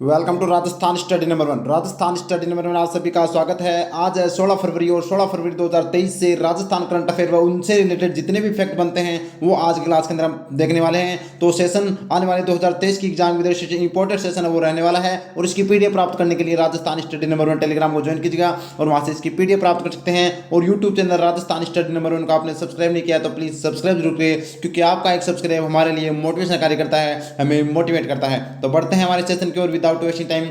Welcome to Rajasthan study number 1। Rajasthan study number 1 आप सभी का स्वागत है। आज है 16 फरवरी और 16 फरवरी 2023 से राजस्थान करंट अफेयर व उनसे रिलेटेड जितने भी फैक्ट बनते हैं वो आज की क्लास के अंदर हम देखने वाले हैं। तो सेशन आने वाले 2023 की एग्जाम की दृष्टि से इंपॉर्टेंट सेशन है वो रहने वाला है और इसकी पीडीएफ प्राप्त करने के लिए राजस्थान स्टडी नंबर 1 टेलीग्राम को ज्वाइन कीजिएगा और वहाँ से इसकी पीडीएफ प्राप्त कर सकते हैं। और YouTube channel Rajasthan study number 1 का आपने सब्सक्राइब नहीं किया तो प्लीज़ सब्सक्राइब जरूर करिए, क्योंकि आपका एक सब्सक्राइब हमारे लिए मोटिवेशन कार्य करता है, हमें मोटिवेट करता है। तो बढ़ते हैं हमारे सेशन की ओर without wasting time.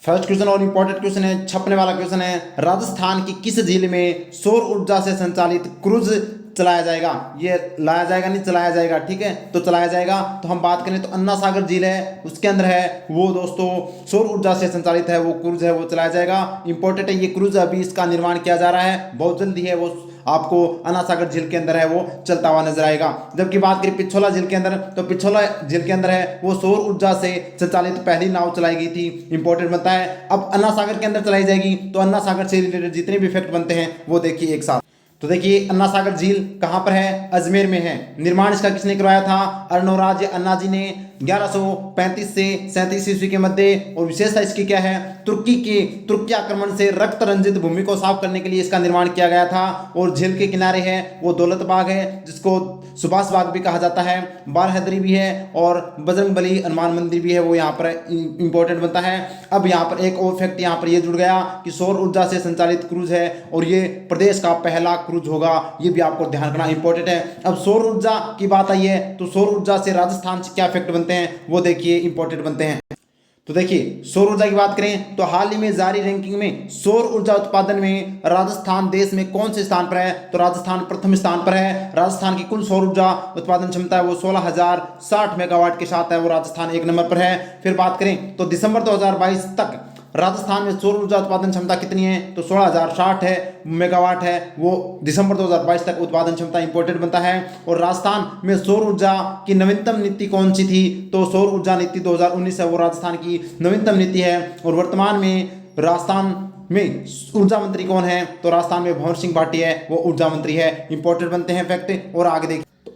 First question और इंपॉर्टेंट क्वेश्चन है, छपने वाला क्वेश्चन है। राजस्थान की किस झील में सौर ऊर्जा से संचालित क्रूज चलाया जाएगा? ये लाया जाएगा नहीं, चलाया जाएगा, ठीक है। तो चलाया जाएगा तो हम बात करें तो अन्ना सागर झील है, उसके अंदर है वो दोस्तों सौर ऊर्जा से संचालित है वो क्रूज है, वो चलाया जाएगा। इंपॉर्टेंट है ये क्रूज, अभी इसका निर्माण किया जा रहा है, बहुत जल्दी है वो आपको अन्ना सागर झील के अंदर है वो चलता हुआ नजर आएगा। जबकि बात करें पिछोला झील के अंदर, तो पिछोला झील के अंदर है वो सौर ऊर्जा से संचालित पहली नाव चलाई गई थी। इंपॉर्टेंट बनता है। अब अन्ना सागर के अंदर चलाई जाएगी तो अन्ना सागर से रिलेटेड जितने भी फैक्ट बनते हैं वो देखिए एक साथ। तो देखिए अन्ना सागर झील कहाँ पर है? अजमेर में है। निर्माण इसका किसने करवाया था? अर्णोराज अन्ना जी ने 1135 से 37 ईस्वी के मध्य। और विशेषता इसकी क्या है? तुर्की आक्रमण से रक्त रंजित भूमि को साफ करने के लिए इसका निर्माण किया गया था। और झील के किनारे है वो दौलत बाग है, जिसको सुभाष बाग भी कहा जाता है, बारहदरी भी है और बजरंगबली हनुमान मंदिर भी है वो यहाँ पर इंपॉर्टेंट बनता है। अब यहाँ पर एक और फैक्ट यहाँ पर ये जुड़ गया कि सौर ऊर्जा से संचालित क्रूज है और ये प्रदेश का पहला क्रूज होगा, ये भी आपको ध्यान रखना इंपॉर्टेंट है। अब सौर ऊर्जा की बात आई है तो सौर ऊर्जा से राजस्थान से क्या फैक्ट बनते हैं वो देखिए इंपॉर्टेंट बनते हैं। तो देखिए सौर ऊर्जा की बात करें तो हाल ही में जारी रैंकिंग में सौर ऊर्जा उत्पादन में राजस्थान देश में कौन से स्थान पर है? तो राजस्थान प्रथम स्थान पर है। राजस्थान की कुल सौर ऊर्जा उत्पादन क्षमता है वो 16,060 मेगावाट के साथ है, वो राजस्थान एक नंबर पर है। फिर बात करें तो दिसंबर 2022 तक राजस्थान में सौर ऊर्जा उत्पादन क्षमता कितनी है? तो 16,060 है मेगावाट है वो दिसंबर 2022 तक उत्पादन क्षमता इंपॉर्टेंट बनता है। और राजस्थान में सौर ऊर्जा की नवीनतम नीति कौन सी थी? तो सौर ऊर्जा नीति 2019 है वो राजस्थान की नवीनतम नीति है। और वर्तमान में राजस्थान में ऊर्जा मंत्री कौन है? तो राजस्थान में भंवर सिंह भाटी है वो ऊर्जा मंत्री है। इंपॉर्टेंट बनते हैं फैक्ट।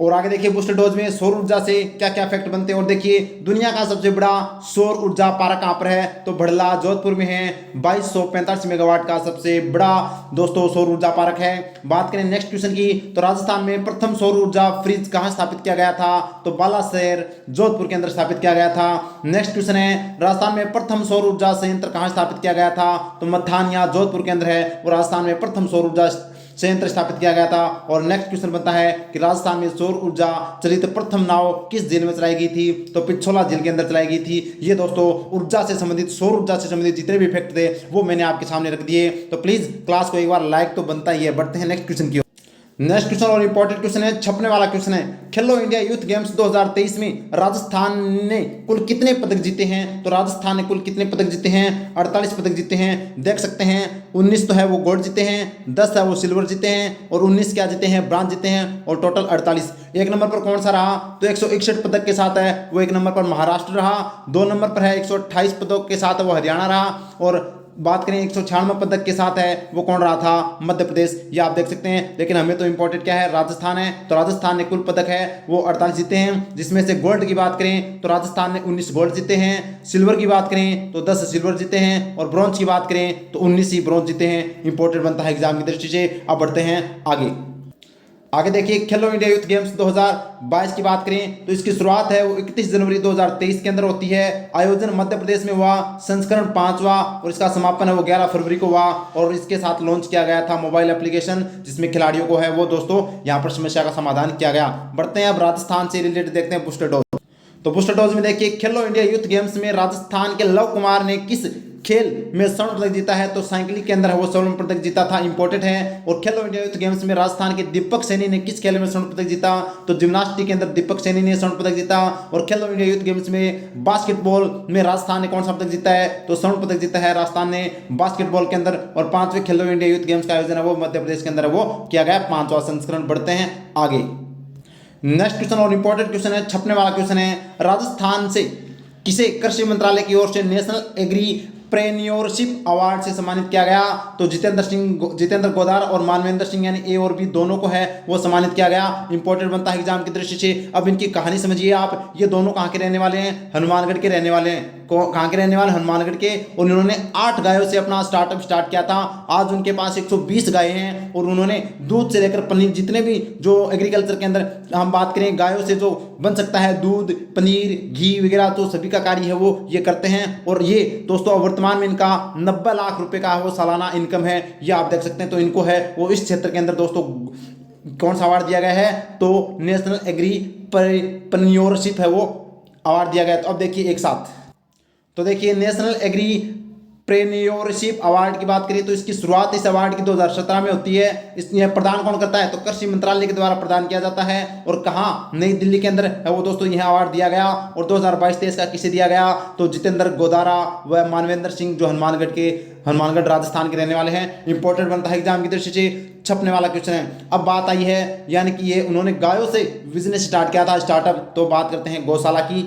और आगे देखिए बूस्टर डोज में सौर ऊर्जा से क्या क्या फैक्ट बनते हैं। और देखिए दुनिया का सबसे बड़ा सौर ऊर्जा पार्क कहाँ पर है? तो भड़ला जोधपुर में है। 2245 मेगावाट का सबसे बड़ा दोस्तों सौर ऊर्जा पार्क है। बात करें नेक्स्ट क्वेश्चन की तो राजस्थान में प्रथम सौर ऊर्जा फ्रिज कहाँ स्थापित किया गया था? तो बालासर जोधपुर के अंदर स्थापित किया गया था। नेक्स्ट क्वेश्चन है राजस्थान में प्रथम सौर ऊर्जा संयंत्र कहाँ स्थापित किया गया था? तो मथानिया जोधपुर के अंदर है और राजस्थान में प्रथम सौर ऊर्जा संयंत्र स्थापित किया गया था। और नेक्स्ट क्वेश्चन बनता है कि राजस्थान में सौर ऊर्जा चलित प्रथम नाव किस झील में चलाई गई थी? तो पिछोला झील के अंदर चलाई गई थी। ये दोस्तों ऊर्जा से संबंधित सौर ऊर्जा से संबंधित जितने भी फैक्ट थे वो मैंने आपके सामने रख दिए। तो प्लीज क्लास को एक बार लाइक तो बनता ही है। बढ़ते हैं नेक्स्ट क्वेश्चन की ओर। नेक्स्ट क्वेश्चन और इंपॉर्टेंट क्वेश्चन है, छपने वाला क्वेश्चन है। खेलो इंडिया यूथ गेम्स 2023 में राजस्थान ने कुल कितने पदक जीते हैं? तो राजस्थान ने कुल कितने पदक जीते हैं? 48 पदक जीते हैं। देख सकते हैं 19 तो है वो गोल्ड जीते हैं, 10 है वो सिल्वर जीते हैं और 19 क्या जीते हैं? ब्रांज जीते हैं। और टोटल 48। एक नंबर पर कौन सा रहा? तो 161 पदक के साथ है वो एक नंबर पर महाराष्ट्र रहा। 2 नंबर पर है 128 पदक के साथ है वो हरियाणा रहा। और बात करें 196 पदक के साथ है वो कौन रहा था? मध्य प्रदेश। ये आप देख सकते हैं। लेकिन हमें तो इंपॉर्टेंट क्या है? राजस्थान है। तो राजस्थान ने कुल पदक है वो 48 जीते हैं, जिसमें से गोल्ड की बात करें तो राजस्थान ने 19 गोल्ड जीते हैं। सिल्वर की बात करें तो 10 सिल्वर जीते हैं और ब्रॉन्ज की बात करें तो 19 ही ब्रॉन्ज जीते हैं। इंपॉर्टेंट बनता है एग्जाम की दृष्टि से। अब बढ़ते हैं आगे देखिए खेलो इंडिया यूथ गेम्स 2022 की बात करें तो इसकी शुरुआत है वो 31 जनवरी 2023 के अंदर होती है। आयोजन मध्य प्रदेश में हुआ, संस्करण 5वां और इसका समापन है वो 11 फरवरी को हुआ। और इसके साथ लॉन्च किया गया था मोबाइल एप्लीकेशन, जिसमें खिलाड़ियों को है वो दोस्तों यहाँ पर समस्या का समाधान किया गया। बढ़ते हैं अब राजस्थान से रिलेटेड देखते हैं बूस्टर डोज। तो बूस्टर डोज में देखिए खेलो इंडिया यूथ गेम्स में राजस्थान के लव कुमार ने किस खेल में स्वर्ण पदक जीता है? तो साइकिलिंग के अंदर वो स्वर्ण पदक जीता था। इंपॉर्टेंट है। और खेलो इंडिया यूथ गेम्स में राजस्थान के दीपक सैनी ने किस खेल में स्वर्ण पदक जीता? तो जिम्नास्टिक के अंदर दीपक सैनी ने स्वर्ण पदक जीता। और खेलो इंडिया यूथ गेम्स में बास्केटबॉल में राजस्थान ने कौन सा पदक जीता है? तो स्वर्ण पदक जीता है राजस्थान ने बास्केटबॉल के अंदर। और 5वें खेलो इंडिया यूथ गेम्स का आयोजन है वो मध्य प्रदेश के अंदर वो किया गया, 5वां संस्करण। बढ़ते हैं आगे। नेक्स्ट क्वेश्चन और इंपॉर्टेंट क्वेश्चन है, छपने वाला क्वेश्चन है। राजस्थान से किसे कृषि मंत्रालय की ओर से नेशनल एग्री एंटरप्रेन्योरशिप अवार्ड से सम्मानित किया गया। तो जितेंद्र गोदार और मानवेंद्र सिंह यानी ए और बी दोनों को है वो सम्मानित किया गया। इंपॉर्टेंट बनता है एग्जाम की दृष्टि से। अब इनकी कहानी समझिए आप। ये दोनों कहाँ के रहने वाले हैं? हनुमानगढ़ के रहने वाले हैं। कहाँ के रहने वाले? हनुमानगढ़ के। और उन्होंने 8 गायों से अपना स्टार्टअप स्टार्ट किया था। आज उनके पास 120 गाय हैं और उन्होंने दूध से लेकर पनीर, जितने भी जो एग्रीकल्चर के अंदर हम बात करें गायों से जो बन सकता है दूध, पनीर, घी वगैरह, तो सभी का कार्य है वो ये करते हैं। और ये दोस्तों वर्तमान में इनका 90 लाख रुपए का वो सालाना इनकम है, ये आप देख सकते हैं। तो इनको है वो इस क्षेत्र के अंदर दोस्तों कौन सा अवार्ड दिया गया है? तो नेशनल एग्रीप्रेन्योरशिप है वो अवार्ड दिया गया। तो अब देखिए एक साथ, तो देखिए नेशनल एग्रीप्रेन्योरशिप अवार्ड की बात करें तो इसकी शुरुआत इस अवार्ड की 2017 में होती है। यह प्रदान कौन करता है? तो कृषि मंत्रालय के द्वारा प्रदान किया जाता है। और कहाँ? नई दिल्ली के अंदर है वो दोस्तों यह अवार्ड दिया गया। और 2022-23 का किसे दिया गया? तो जितेंद्र गोदारा व मानवेंद्र सिंह जो हनुमानगढ़ राजस्थान के रहने वाले हैं। इंपॉर्टेंट बनता है एग्जाम की दृष्टि से, छपने वाला क्वेश्चन है। अब बात आई है यानी कि ये उन्होंने गायों से बिजनेस स्टार्ट किया था, स्टार्टअप। तो बात करते हैं गौशाला की।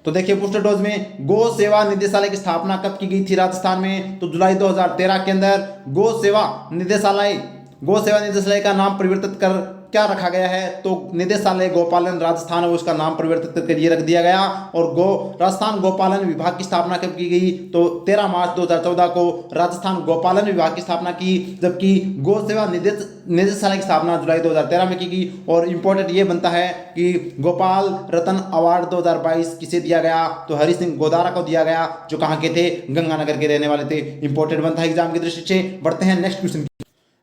तो देखिए बूस्टर डोज में गो सेवा निदेशालय की स्थापना कब की गई थी राजस्थान में? तो जुलाई 2013 के अंदर गो सेवा निदेशालय का नाम परिवर्तित कर क्या रखा गया है? तो निदेशालय गोपालन राजस्थान है उसका नाम परिवर्तित करके ये रख दिया गया। और राजस्थान गोपालन विभाग की स्थापना कब की गई? तो 13 मार्च 2014 को राजस्थान गोपालन विभाग की स्थापना की, जबकि गो सेवा निदेशालय की स्थापना जुलाई 2013 में की गई। और इम्पोर्टेंट ये बनता है कि गोपाल रत्न अवार्ड 2022 किसे दिया गया? तो हरि सिंह गोदारा को दिया गया, जो कहाँ के थे? गंगानगर के रहने वाले थे। इंपॉर्टेंट बनता है एग्जाम की दृष्टि से। बढ़ते हैं नेक्स्ट क्वेश्चन।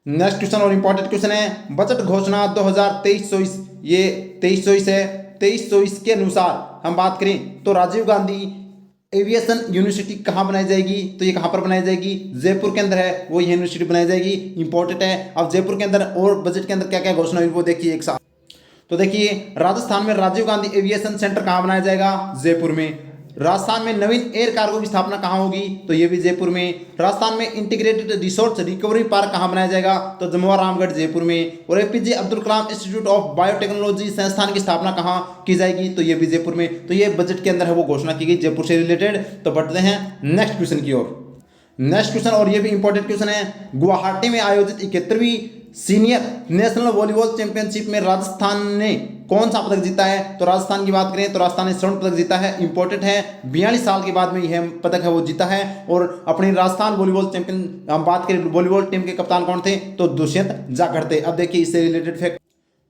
नेक्स्ट क्वेश्चन और इंपॉर्टेंट क्वेश्चन है बजट घोषणा 2023-24। ये 23-24 है। 23-24 के अनुसार हम बात करें तो राजीव गांधी एविएशन यूनिवर्सिटी कहाँ बनाई जाएगी? तो ये कहाँ पर बनाई जाएगी? जयपुर के अंदर है वो यूनिवर्सिटी बनाई जाएगी। इंपॉर्टेंट है। अब जयपुर के अंदर और बजट के अंदर क्या क्या घोषणा हुई वो देखिए एक साथ। तो देखिए राजस्थान में राजीव गांधी एविएशन सेंटर कहाँ बनाया जाएगा? जयपुर में। राजस्थान में नवीन एयर कार्गो की स्थापना कहाँ होगी? तो ये भी जयपुर में। राजस्थान में इंटीग्रेटेड रिसोर्स रिकवरी पार्क कहाँ बनाया जाएगा? तो जमुआ रामगढ़ जयपुर में। और APJ Abdul Kalam institute of biotechnology संस्थान की स्थापना कहाँ की जाएगी? तो ये भी जयपुर में। तो ये बजट के अंदर है वो घोषणा की गई जयपुर से रिलेटेड। तो बढ़ते हैं नेक्स्ट क्वेश्चन की ओर। नेक्स्ट क्वेश्चन और ये भी इंपॉर्टेंट क्वेश्चन है गुवाहाटी में आयोजित 71वीं सीनियर नेशनल वॉलीबॉल चैंपियनशिप में राजस्थान ने कौन सा पदक जीता है? तो राजस्थान की बात करें तो राजस्थान ने स्वर्ण पदक जीता है। इंपॉर्टेंट है 42 साल के बाद में यह पदक है वो जीता है। और अपनी राजस्थान वॉलीबॉल चैंपियन हम बात करें वॉलीबॉल टीम के कप्तान कौन थे? तो दुष्यंत जाखड़ थे। अब देखिए इससे रिलेटेड फैक्ट।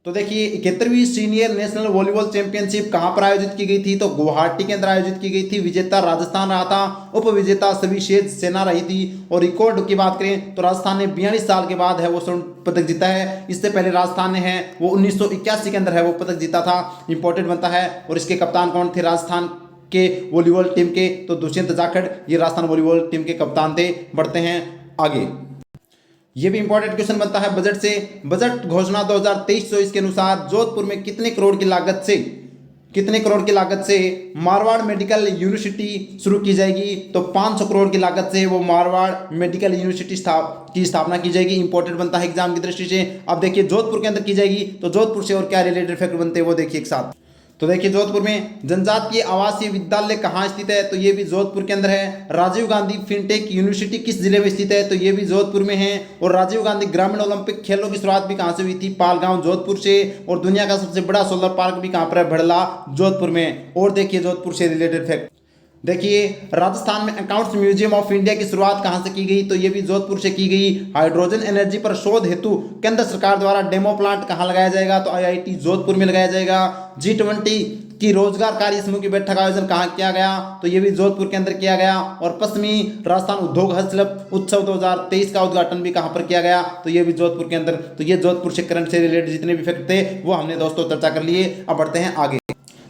तो देखिए 71वीं सीनियर नेशनल वॉलीबॉल चैंपियनशिप कहां पर आयोजित की गई थी? तो गुवाहाटी के अंदर आयोजित की गई थी। विजेता राजस्थान रहा था, उप विजेता सविशेष सेना रही थी। और रिकॉर्ड की बात करें तो राजस्थान ने 42 साल के बाद है वो स्वर्ण पदक जीता है। इससे पहले राजस्थान ने है वो 1981 के अंदर है वो पदक जीता था। इंपॉर्टेंट बनता है। और इसके कप्तान कौन थे राजस्थान के वॉलीबॉल टीम के? तो दुष्यंत जाखड़ ये राजस्थान वॉलीबॉल टीम के कप्तान थे। बढ़ते हैं आगे। ये भी इंपॉर्टेंट क्वेश्चन बनता है बजट से। बजट घोषणा 2023-24 के अनुसार जोधपुर में कितने करोड़ की लागत से मारवाड़ मेडिकल यूनिवर्सिटी शुरू की जाएगी? तो 500 करोड़ की लागत से वो मारवाड़ मेडिकल यूनिवर्सिटी की स्थापना की जाएगी। इंपॉर्टेंट बनता है एग्जाम की दृष्टि से। अब देखिए जोधपुर के अंदर की जाएगी तो जोधपुर से और क्या रिलेटेड फैक्टर बनते हैं वो देखिए एक साथ। तो देखिए जोधपुर में जनजातीय आवासीय विद्यालय कहाँ स्थित है? तो ये भी जोधपुर के अंदर है। राजीव गांधी फिनटेक यूनिवर्सिटी किस जिले में स्थित है? तो ये भी जोधपुर में है। और राजीव गांधी ग्रामीण ओलंपिक खेलों की शुरुआत भी कहाँ से हुई थी? पालगांव जोधपुर से। और दुनिया का सबसे बड़ा सोलर पार्क भी कहाँ पर है? भड़ला जोधपुर में। और देखिए जोधपुर से रिलेटेड फैक्ट। देखिए राजस्थान में अकाउंट्स म्यूजियम ऑफ इंडिया की शुरुआत कहां से की गई? तो ये भी जोधपुर से की गई। हाइड्रोजन एनर्जी पर शोध हेतु केंद्र सरकार द्वारा डेमो प्लांट कहां लगाया जाएगा? तो आईआईटी जोधपुर में लगाया जाएगा। G20 की रोजगार कार्य समूह की बैठक का आयोजन कहां किया गया? तो ये भी जोधपुर के अंदर किया गया। और पश्चिमी राजस्थान उद्योग हस्तशिल्प उत्सव 2023 का उद्घाटन भी कहां पर किया गया? तो ये भी जोधपुर के अंदर। तो ये जोधपुर से करंट से रिलेटेड जितने भी फैक्ट थे वो हमने दोस्तों चर्चा कर लिए। अब बढ़ते हैं आगे।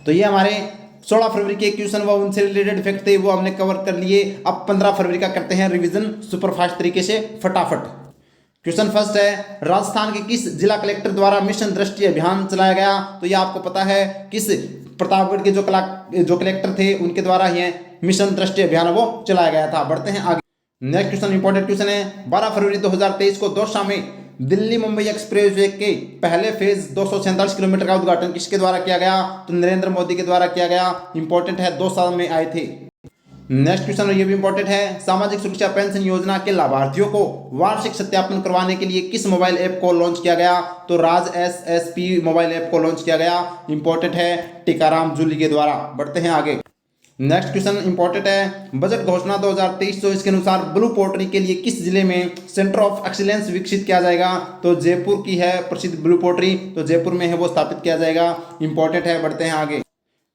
तो ये हमारे 16 फरवरी के क्वेश्चन व उनसे रिलेटेड फैक्ट थे वो हमने कवर कर लिए। अब 15 फरवरी का करते हैं रिवीजन सुपरफास्ट तरीके से फटाफट। क्वेश्चन फर्स्ट है राजस्थान के किस जिला कलेक्टर द्वारा मिशन दृष्टि अभियान चलाया गया? तो ये आपको पता है किस प्रतापगढ़ के जो कलेक्टर थे उनके द्वारा ये मिशन दृष्टि अभियान वो चलाया गया था। बढ़ते हैं आगे। नेक्स्ट क्वेश्चन इंपॉर्टेंट क्वेश्चन है 12 फरवरी 2023 को दौसा में दिल्ली मुंबई एक्सप्रेसवे के पहले फेज 247 किलोमीटर का उद्घाटन किसके द्वारा किया गया? तो नरेंद्र मोदी के द्वारा किया गया। इंपॉर्टेंट है 2 साल में आए थे। नेक्स्ट क्वेश्चन ये भी इंपॉर्टेंट है, सामाजिक सुरक्षा पेंशन योजना के लाभार्थियों को वार्षिक सत्यापन करवाने के लिए किस मोबाइल ऐप को लॉन्च किया गया? तो राज SSP मोबाइल ऐप को लॉन्च किया गया। इंपॉर्टेंट है, टीकाराम जूली के द्वारा। बढ़ते हैं आगे। नेक्स्ट क्वेश्चन इंपॉर्टेंट है, बजट घोषणा 2023-24 के अनुसार ब्लू पोर्टरी के लिए किस जिले में सेंटर ऑफ एक्सीलेंस विकसित किया जाएगा? तो जयपुर की है प्रसिद्ध ब्लू पोर्टरी, तो जयपुर में है वो स्थापित किया जाएगा। इंपॉर्टेंट है, बढ़ते हैं आगे।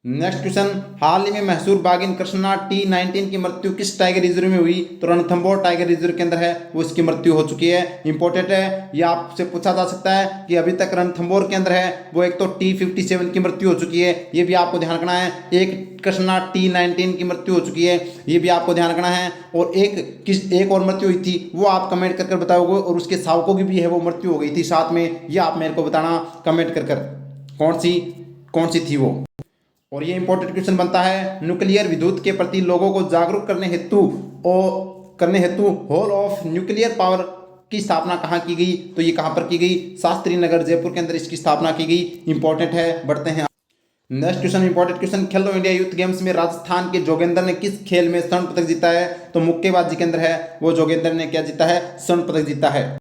नेक्स्ट क्वेश्चन, हाल ही में मैसूर बाघिन कृष्णा T19 की मृत्यु किस टाइगर रिजर्व में हुई? तो रणथंभौर टाइगर रिजर्व के अंदर है वो इसकी मृत्यु हो चुकी है। इंपॉर्टेंट है, ये आपसे पूछा जा सकता है कि अभी तक रणथंभौर के अंदर है वो एक तो T57 की मृत्यु हो चुकी है, ये भी आपको ध्यान रखना है। एक कृष्णा T19 की मृत्यु हो चुकी है, ये भी आपको ध्यान रखना है। और एक और मृत्यु हुई थी, वो आप कमेंट कर बताओगे, और उसके शावकों की भी है वो मृत्यु हो गई थी साथ में, ये आप मेरे को बताना कमेंट कर कौन सी थी वो। और ये इंपॉर्टेंट क्वेश्चन बनता है, न्यूक्लियर विद्युत के प्रति लोगों को जागरूक करने हेतु हॉल ऑफ न्यूक्लियर पावर की स्थापना कहाँ की गई? तो ये कहाँ पर की गई? शास्त्री नगर जयपुर के अंदर इसकी स्थापना की गई। इंपॉर्टेंट है, बढ़ते हैं। नेक्स्ट क्वेश्चन इंपॉर्टेंट क्वेश्चन, खेलो इंडिया यूथ गेम्स में राजस्थान के जोगेंद्र ने किस खेल में स्वर्ण पदक जीता है? तो मुक्केबाजी के अंदर है वो जोगेंद्र ने क्या जीता है? स्वर्ण पदक जीता है।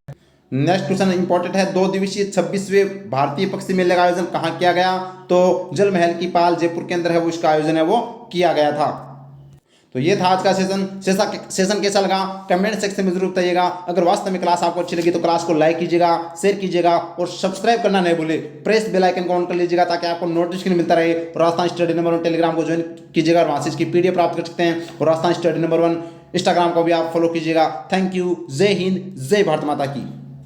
नेक्स्ट क्वेश्चन इंपॉर्टेंट है, 2 दिवसीय 26वें भारतीय पक्षी मेले का आयोजन कहाँ किया गया? तो जल महल की पाल जयपुर के अंदर है वो इसका आयोजन है वो किया गया था। तो ये था आज का सेशन कैसा लगा कमेंट सेक्शन में जरूर बताइएगा। अगर वास्तव में क्लास आपको अच्छी लगी तो क्लास को लाइक कीजिएगा, शेयर कीजिएगा और सब्सक्राइब करना नहीं भूले। प्रेस बेल आइकन को ऑन कर लीजिएगा ताकि आपको नोटिफिकेशन मिलता रहे। और राजस्थान स्टडी नंबर 1 टेलीग्राम को ज्वाइन कीजिएगा और वहाँ से इसकी PDF प्राप्त कर सकते हैं। और राजस्थान स्टडी नंबर 1 इंस्टाग्राम को भी आप फॉलो कीजिएगा। Thank you. जय हिंद, जय भारत माता की।